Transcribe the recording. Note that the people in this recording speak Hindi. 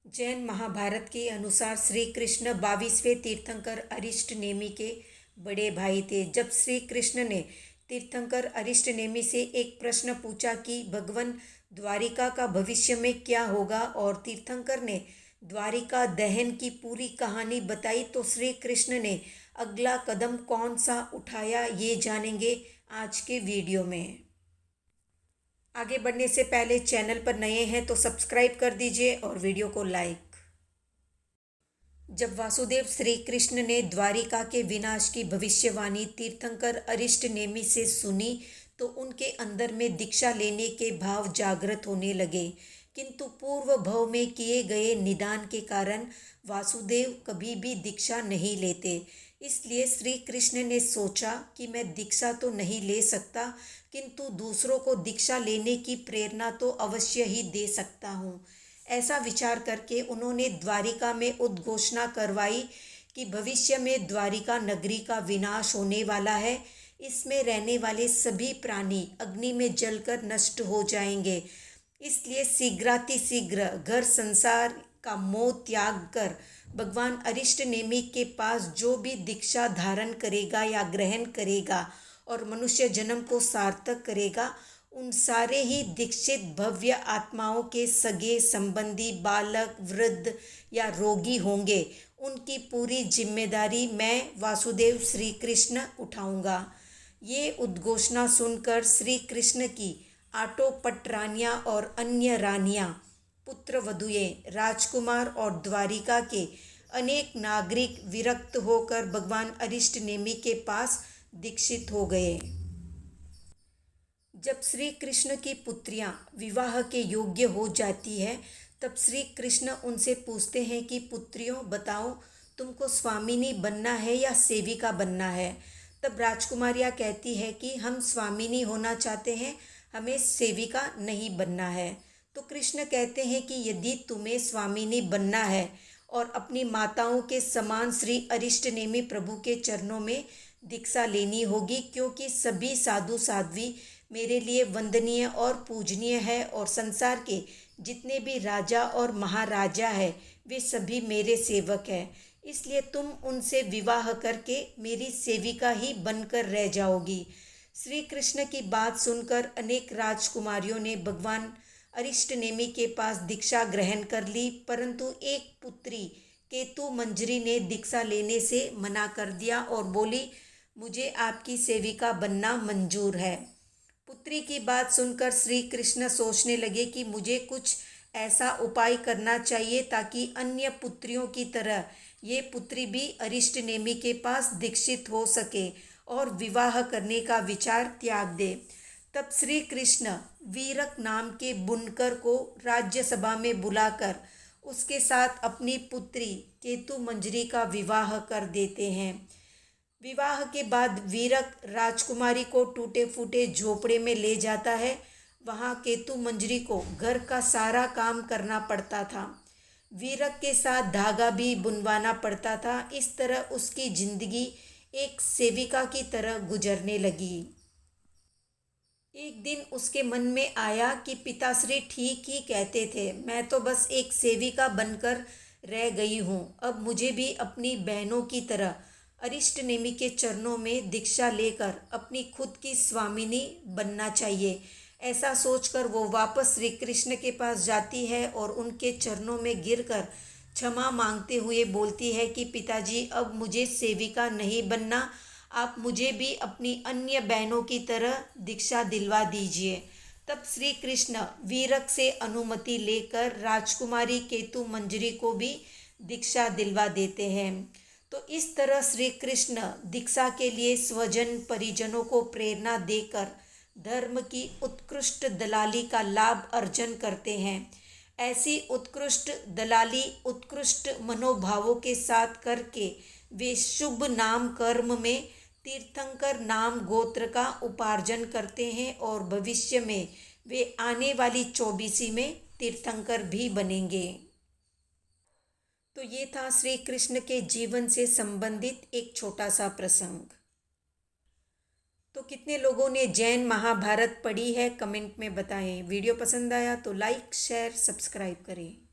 जैन महाभारत के अनुसार श्री कृष्ण 22वें तीर्थंकर अरिष्टनेमि के बड़े भाई थे। जब श्री कृष्ण ने तीर्थंकर अरिष्टनेमि से एक प्रश्न पूछा कि भगवान द्वारिका का भविष्य में क्या होगा और तीर्थंकर ने द्वारिका दहन की पूरी कहानी बताई, तो श्री कृष्ण ने अगला कदम कौन सा उठाया, ये जानेंगे आज के वीडियो में। आगे बढ़ने से पहले चैनल पर नए हैं तो सब्सक्राइब कर दीजिए और वीडियो को लाइक। जब वासुदेव श्री कृष्ण ने द्वारिका के विनाश की भविष्यवाणी तीर्थंकर अरिष्टनेमि से सुनी तो उनके अंदर में दीक्षा लेने के भाव जागृत होने लगे, किंतु पूर्व भव में किए गए निदान के कारण वासुदेव कभी भी दीक्षा नहीं लेते। इसलिए श्री कृष्ण ने सोचा कि मैं दीक्षा तो नहीं ले सकता, किंतु दूसरों को दीक्षा लेने की प्रेरणा तो अवश्य ही दे सकता हूँ। ऐसा विचार करके उन्होंने द्वारिका में उद्घोषणा करवाई कि भविष्य में द्वारिका नगरी का विनाश होने वाला है। इसमें रहने वाले सभी प्राणी अग्नि में जलकर नष्ट हो जाएंगे। इसलिए शीघ्रातिशीघ्र घर संसार का मोह त्याग कर भगवान अरिष्टनेमि के पास जो भी दीक्षा धारण करेगा या ग्रहण करेगा और मनुष्य जन्म को सार्थक करेगा, उन सारे ही दीक्षित भव्य आत्माओं के सगे संबंधी बालक, वृद्ध या रोगी होंगे। उनकी पूरी जिम्मेदारी मैं वासुदेव श्री कृष्ण उठाऊंगा। ये उद्घोषणा सुनकर श्री कृष्ण की आटोपट रानियाँ और अन्य रानियाँ, पुत्र वधुएं, राजकुमार और द्वारिका के अनेक नागरिक विरक्त होकर भगवान अरिष्टनेमि के पास दीक्षित हो गए। जब श्री कृष्ण की पुत्रियां विवाह के योग्य हो जाती है, तब श्री कृष्ण उनसे पूछते हैं कि पुत्रियों बताओ, तुमको स्वामिनी बनना है या सेविका बनना है। तब राजकुमारियां कहती है कि हम स्वामिनी होना चाहते हैं, हमें सेविका नहीं बनना है। तो कृष्ण कहते हैं कि यदि तुम्हें स्वामिनी बनना है और अपनी माताओं के समान श्री अरिष्टनेमि प्रभु के चरणों में दीक्षा लेनी होगी, क्योंकि सभी साधु साध्वी मेरे लिए वंदनीय और पूजनीय है और संसार के जितने भी राजा और महाराजा है वे सभी मेरे सेवक हैं। इसलिए तुम उनसे विवाह करके मेरी सेविका ही बनकर रह जाओगी। श्री कृष्ण की बात सुनकर अनेक राजकुमारियों ने भगवान अरिष्टनेमि के पास दीक्षा ग्रहण कर ली, परंतु एक पुत्री केतु मंजरी ने दीक्षा लेने से मना कर दिया और बोली, मुझे आपकी सेविका बनना मंजूर है। पुत्री की बात सुनकर श्री कृष्ण सोचने लगे कि मुझे कुछ ऐसा उपाय करना चाहिए ताकि अन्य पुत्रियों की तरह ये पुत्री भी अरिष्टनेमि के पास दीक्षित हो सके और विवाह करने का विचार त्याग दे। तब श्री कृष्ण वीरक नाम के बुनकर को राज्यसभा में बुलाकर उसके साथ अपनी पुत्री केतु मंजरी का विवाह कर देते हैं। विवाह के बाद वीरक राजकुमारी को टूटे फूटे झोपड़े में ले जाता है। वहाँ केतु मंजरी को घर का सारा काम करना पड़ता था। वीरक के साथ धागा भी बुनवाना पड़ता था। इस तरह उसकी जिंदगी एक सेविका की तरह गुजरने लगी। एक दिन उसके मन में आया कि पिताश्री ठीक ही कहते थे, मैं तो बस एक सेविका बनकर रह गई हूँ। अब मुझे भी अपनी बहनों की तरह अरिष्टनेमि के चरणों में दीक्षा लेकर अपनी खुद की स्वामिनी बनना चाहिए। ऐसा सोचकर वो वापस श्री कृष्ण के पास जाती है और उनके चरणों में गिरकर क्षमा मांगते हुए बोलती है कि पिताजी, अब मुझे सेविका नहीं बनना, आप मुझे भी अपनी अन्य बहनों की तरह दीक्षा दिलवा दीजिए। तब श्री कृष्ण वीरक से अनुमति लेकर राजकुमारी केतु मंजरी को भी दीक्षा दिलवा देते हैं। तो इस तरह श्री कृष्ण दीक्षा के लिए स्वजन परिजनों को प्रेरणा देकर धर्म की उत्कृष्ट दलाली का लाभ अर्जन करते हैं। ऐसी उत्कृष्ट दलाली उत्कृष्ट मनोभावों के साथ करके वे शुभ नाम कर्म में तीर्थंकर नाम गोत्र का उपार्जन करते हैं और भविष्य में वे आने वाली 24वीं में तीर्थंकर भी बनेंगे। तो ये था श्री कृष्ण के जीवन से संबंधित एक छोटा सा प्रसंग। तो कितने लोगों ने जैन महाभारत पढ़ी है, कमेंट में बताएं। वीडियो पसंद आया तो लाइक, शेयर, सब्सक्राइब करें।